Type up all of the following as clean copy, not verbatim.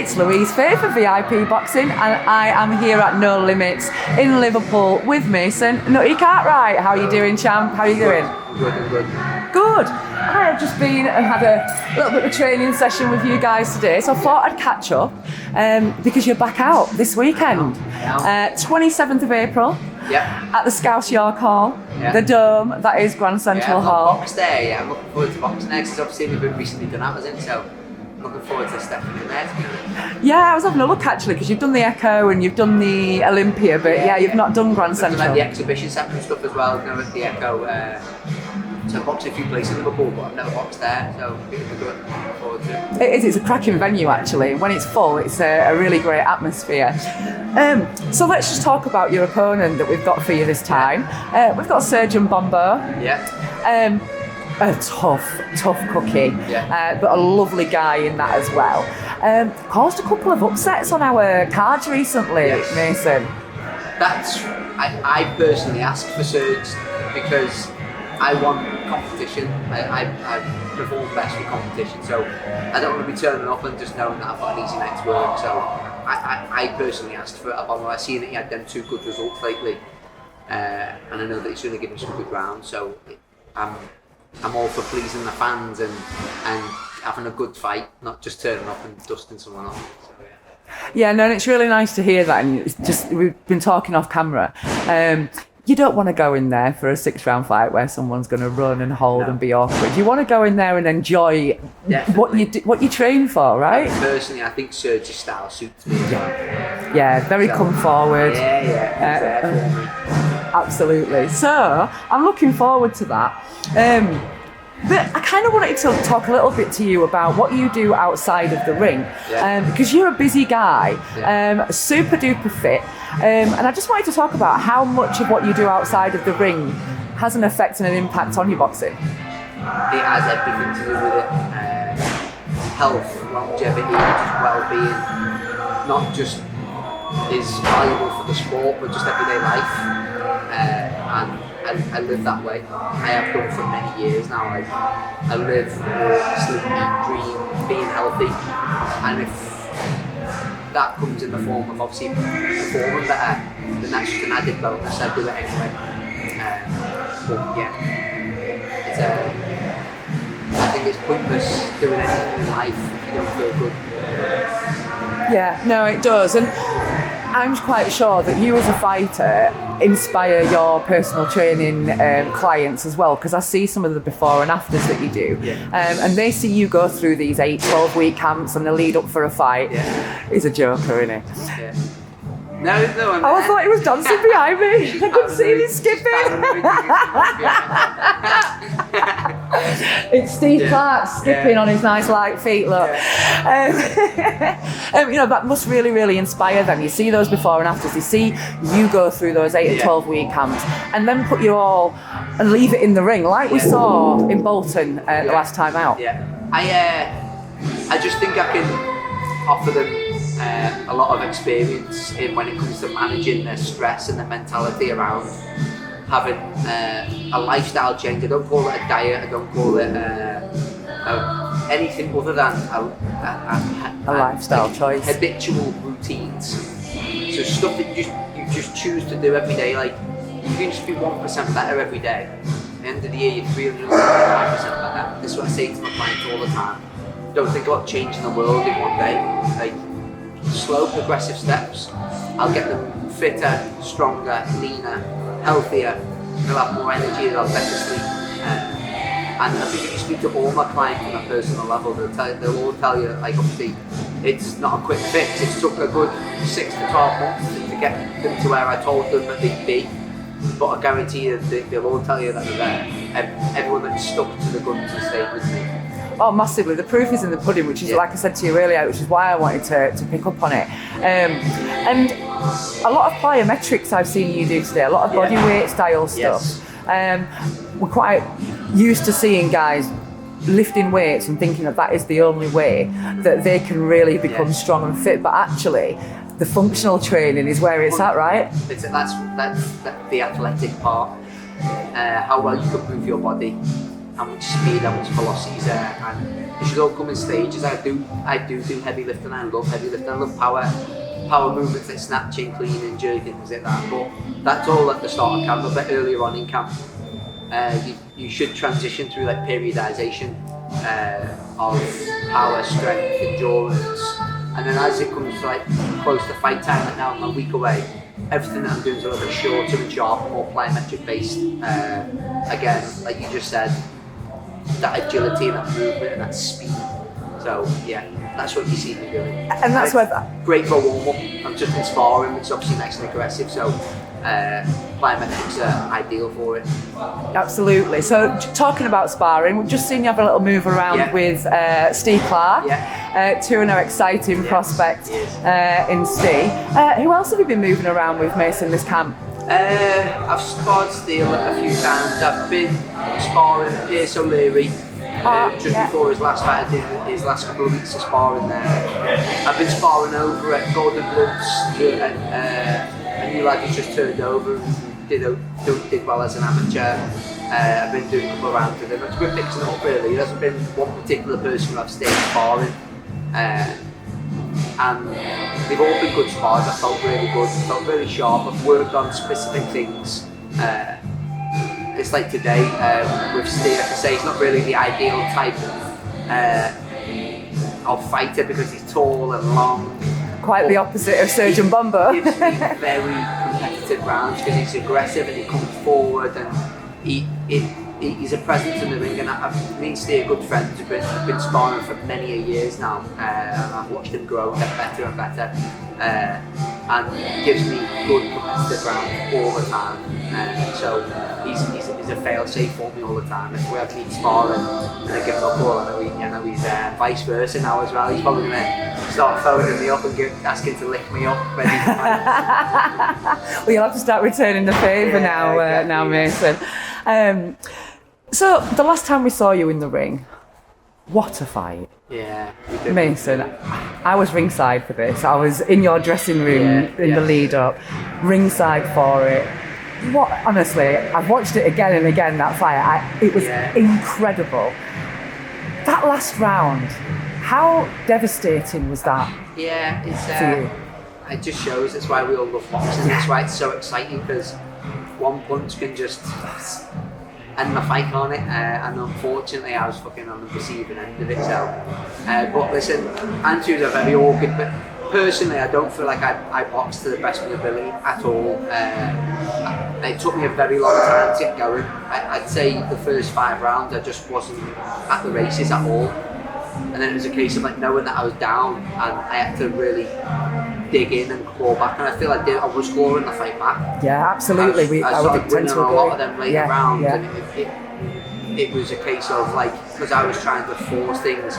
It's Louise Faye for VIP Boxing, and I am here at No Limits in Liverpool with Mason Nutty Cartwright. How are you doing, champ? How are you doing? I'm good. Good. I have just been and had a little bit of a training session with you guys today, so I thought I'd catch up because you're back out this weekend. 27th of April. Yep. At the Scouse York Hall, the Dome, that is Grand Central Hall. Box there, yeah. I'm looking forward to boxing there because obviously we've been recently done out, wasn't it? So I'm looking forward to stepping in there. Yeah, I was having a look actually because you've done the Echo and you've done the Olympia, but you've not done Grand Central. Like the exhibition centre and stuff as well, you know, at the Echo. So I've boxed a few places in Liverpool, but I've never boxed there, so it'll be good. Looking forward to it. It is, it's a cracking venue actually. When it's full, it's a really great atmosphere. So let's just talk about your opponent that we've got for you this time. We've got Serge Ambombo. Yeah. A tough cookie, but a lovely guy in that as well. Caused a couple of upsets on our cards recently, Mason. I personally asked for Serge because I want competition. I perform best with competition, so I don't want to be turning up and just knowing that I've got an easy night's work. So I personally asked for Ambombo. I've seen that he had them 2 good results lately, and I know that he's going to give me some good rounds. So I'm all for pleasing the fans and having a good fight, not just turning up and dusting someone off. So, yeah, no, and it's really nice to hear that. And it's just we've been talking off camera. You don't want to go in there for a 6-round fight where someone's going to run and hold and be awkward. You want to go in there and enjoy what you train for, right? Personally, I think Serge's style suits me. Yeah, very come forward. Yeah. Absolutely. So I'm looking forward to that. But I kind of wanted to talk a little bit to you about what you do outside of the ring, because you're a busy guy, super duper fit, and I just wanted to talk about how much of what you do outside of the ring has an effect and an impact on your boxing. It has everything to do with it. Health, longevity, well-being, not just is valuable for the sport, but just everyday life. And I live that way. I have done for many years now. I live, walk, sleep, eat, dream, being healthy. And if that comes in the form of obviously performing better, then that's just an added bonus. I do it anyway. But yeah, I think it's pointless doing anything in life if you don't feel good. Yeah, no, it does. And I'm quite sure that you as a fighter inspire your personal training clients as well, because I see some of the before and afters that you do, and they see you go through these 8-12 week camps and the lead up for a fight. He's a joker, isn't he? Yeah. No, I thought he was dancing behind me. I couldn't see him skipping. It's Steve Clark skipping on his nice light feet, look. That must really, really inspire them. You see those before and afters. You see you go through those 8 and 12 week camps and then put you all and leave it in the ring like we saw in Bolton the last time out. I just think I can offer them a lot of experience when it comes to managing their stress and their mentality around having a lifestyle change. I don't call it a diet, I don't call it anything other than a lifestyle choice. Habitual routines. So stuff that you just choose to do every day. Like you can just be 1% better every day. At the end of the year, you're 375% better. This is what I say to my clients all the time. Don't think about changing the world in one day. Like slow, progressive steps. I'll get them fitter, stronger, leaner, healthier. They'll have more energy. They'll have better sleep. And I think if you speak to all my clients on a personal level, they'll all tell you, like, obviously, it's not a quick fix. It took a good 6 to 12 months to get them to where I told them that they'd be. But I guarantee you, they'll all tell you that they're there. Everyone that's stuck to the guns and stayed with me. Oh, massively. The proof is in the pudding, which is, like I said to you earlier, which is why I wanted to pick up on it. And a lot of plyometrics I've seen you do today, a lot of body weight style stuff. We're quite used to seeing guys lifting weights and thinking that is the only way that they can really become strong and fit, but actually the functional training is where it's at, right? That's the athletic part. How well you can move your body. how much speed, how much velocity is there, and it should all come in stages. I do heavy lifting. I love heavy lifting. I love power movements like snatching, cleaning, jerking, things like that. But that's all at the start of camp. A bit earlier on in camp, you should transition through like periodization of power, strength, endurance, and then as it comes to like close to fight time, like now I'm a week away, everything that I'm doing is a little bit shorter and sharper, more plyometric based. Again, like you just said, that agility and that movement and that speed. So yeah, that's what you see me doing. And that's where great for a warm up. I'm just in sparring, which is obviously nice and aggressive. So plyometrics are ideal for it. Absolutely. So talking about sparring, we've just seen you have a little move around with Steve Clark, to an exciting prospect in Steve. Who else have you been moving around with, Mason, this camp? I've sparred Steele a few times. I've been sparring Pierce O'Leary just before his last fight. I did his last couple of weeks of sparring there. I've been sparring over at Golden Gloves. A new lad who's just turned over and did well as an amateur. I've been doing a couple of rounds with him. It's been mixing it up really. There hasn't been one particular person who I've stayed sparring. And they've all been good spars. I felt really good, I felt really sharp. I've worked on specific things. It's like today with Steve, I can say he's not really the ideal type of fighter because he's tall and long. Quite the opposite of Serge Ambombo. He gives me very competitive rounds because he's aggressive and he comes forward and he's a presence in the ring, and me and Steve are good friends. We've been sparring for many years now, and I've watched him grow, get better and better, and he gives me good competitive rounds all the time. So he's a fail-safe for me all the time. If we have me sparring and I give him a call, I know he's vice versa now as well. He's probably going to start phoning me up and asking to lick me up when he's fighting. Well, you'll have to start returning the favour now, Mason. So the last time we saw you in the ring, what a fight! Yeah, Mason, I was ringside for this. I was in your dressing room the lead up, ringside for it. What, honestly, I've watched it again and again. That fight, it was incredible. That last round, how devastating was that? Yeah, for you? It just shows. That's why we all love boxing. That's why it's so exciting because one punch can just end the fight on it, and unfortunately I was fucking on the receiving end of it. So, but listen, Andrew's a very awkward, but personally I don't feel like I boxed to the best of my ability at all. It took me a very long time to get going. I'd say the first 5 rounds I just wasn't at the races at all, and then it was a case of like knowing that I was down and I had to really dig in and claw back, and I feel like I was clawing the fight back. Yeah, absolutely. I started winning a lot of them later rounds, and it was a case of like, because I was trying to force things,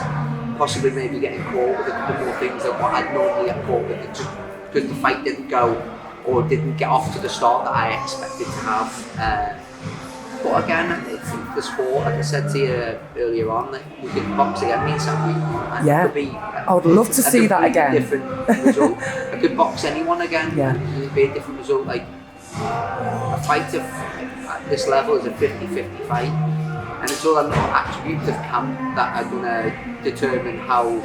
possibly maybe getting caught with a couple more things than what I'd normally get caught with, just because the fight didn't go or didn't get off to the start that I expected to have. But again, it's the sport, like I said to you earlier on, that we could box again means something. I would love to see that again. Different result. I could box anyone again, and it'd be a different result. Like a fight at this level is a 50-50 fight, and it's all the attributes of camp that are going to determine how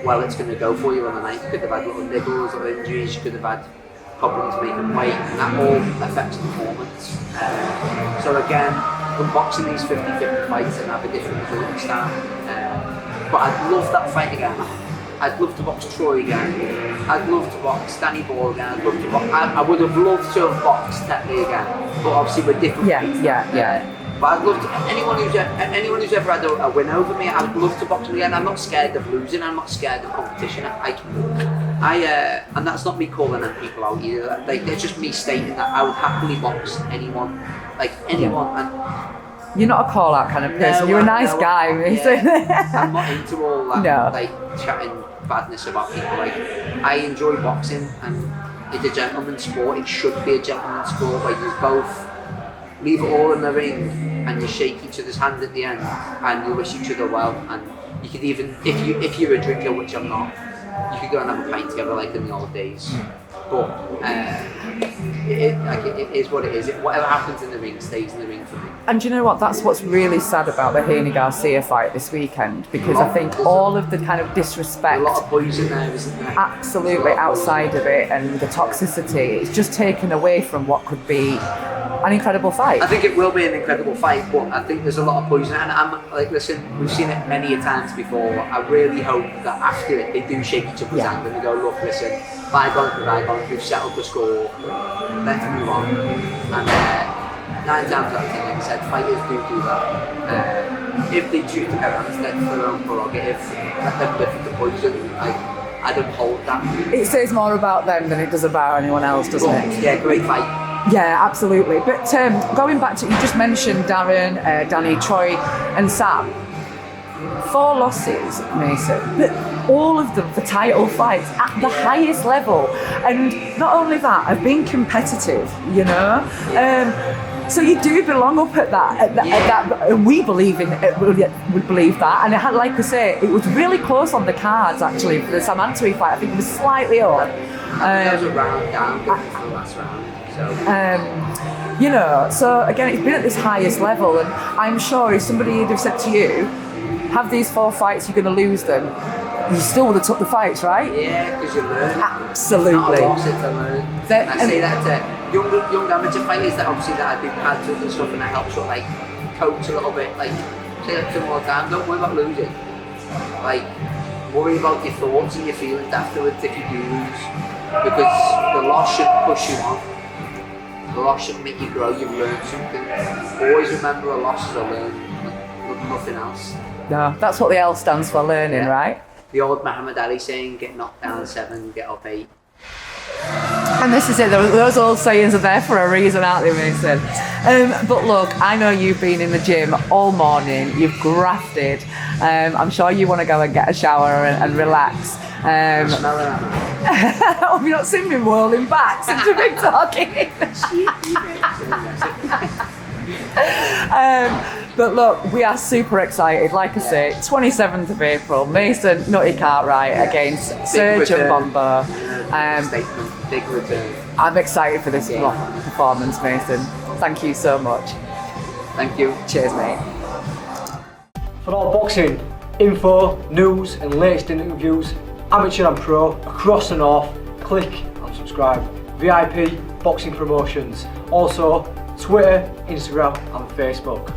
well it's going to go for you on the night. You could have had little niggles or injuries, you could have had problems making weight, and that all affects performance. So again, I'm boxing these 50-50 fights and have a different result each time. But I'd love that fight again. I'd love to box Troy again. I'd love to box Danny Ball again. I'd love to box. I would have loved to have boxed Tetley again, but obviously we're different. But I'd love to. Anyone who's ever had a win over me, I'd love to box them again. I'm not scared of losing. I'm not scared of competition. And that's not me calling them people out either. Like, it's just me stating that I would happily box anyone, like anyone. And you're not a call-out kind of person. You're a nice guy, Mason. I'm not into all that, like chatting badness about people. Like, I enjoy boxing, and it's a gentleman's sport. It should be a gentleman's sport. Like, you both leave it all in the ring, and you shake each other's hand at the end, and you wish each other well. And you could even, if you're a drinker, which I'm not, you could go and have a pint together like in the old days. But it is what it is. Whatever happens in the ring stays in the ring for me. And you know what? That's what's really sad about the Haney Garcia fight this weekend, because I think all of the kind of disrespect, a lot of poison there, isn't there? absolutely outside of it, and the toxicity, it's just taken away from what could be an incredible fight. I think it will be an incredible fight, but I think there's a lot of poison. And I'm like, listen, we've seen it many a times before. I really hope that after it, they do shake each other's hand and they go, look, listen, bygones for bygones, we've settled the score, let's move on. And 9 times out of 10, like I said, fighters do that. If they choose to go on, it's their own prerogative. Let them live with the poison. I don't hold that. It says more about them than it does about anyone else, doesn't it? Yeah, great fight. Yeah, absolutely. But going back to, you just mentioned Darren, Danny, Troy and Sam. 4 losses, Mason, but all of them for title fights at the highest level. And not only that, I've been competitive, you know? So you do belong up at that, and we believe in it, we believe that. And it had, like I say, it was really close on the cards actually for the Sam Antwi fight. I think it was slightly up. That was a round down for the last round. You know, so again, it's been at this highest level, and I'm sure if somebody had have said to you, have these 4 fights, you're going to lose them, you still would have took the fights, right? Yeah, because you learn. Absolutely. It's not a loss, it's a learn. I say that to young amateur fighters that obviously that have been pads and stuff, and that helps sort of like coach a little bit. Like, say that to them all the time, don't worry about losing. Like, worry about your thoughts and your feelings afterwards if you do lose. Because the loss should push you on. The loss should make you grow, you've learned something. Always remember a loss is a learn, nothing else. No, that's what the L stands for, learning, right? The old Muhammad Ali saying, get knocked down 7, get up 8. And this is it, those old sayings are there for a reason, aren't they, Mason? But look, I know you've been in the gym all morning, you've grafted. I'm sure you want to go and get a shower and relax. I smell it, Have you not seen me whirling back since we've been talking? But look, we are super excited. Like I say, 27th of April, Mason Nutty Cartwright against Serge Ambombo. Big return. I'm excited for this performance, Mason. Thank you so much. Thank you. Cheers, mate. For all boxing info, news and latest interviews, amateur and pro, across the north, click and subscribe. VIP Boxing Promotions. Also, Twitter, Instagram and Facebook.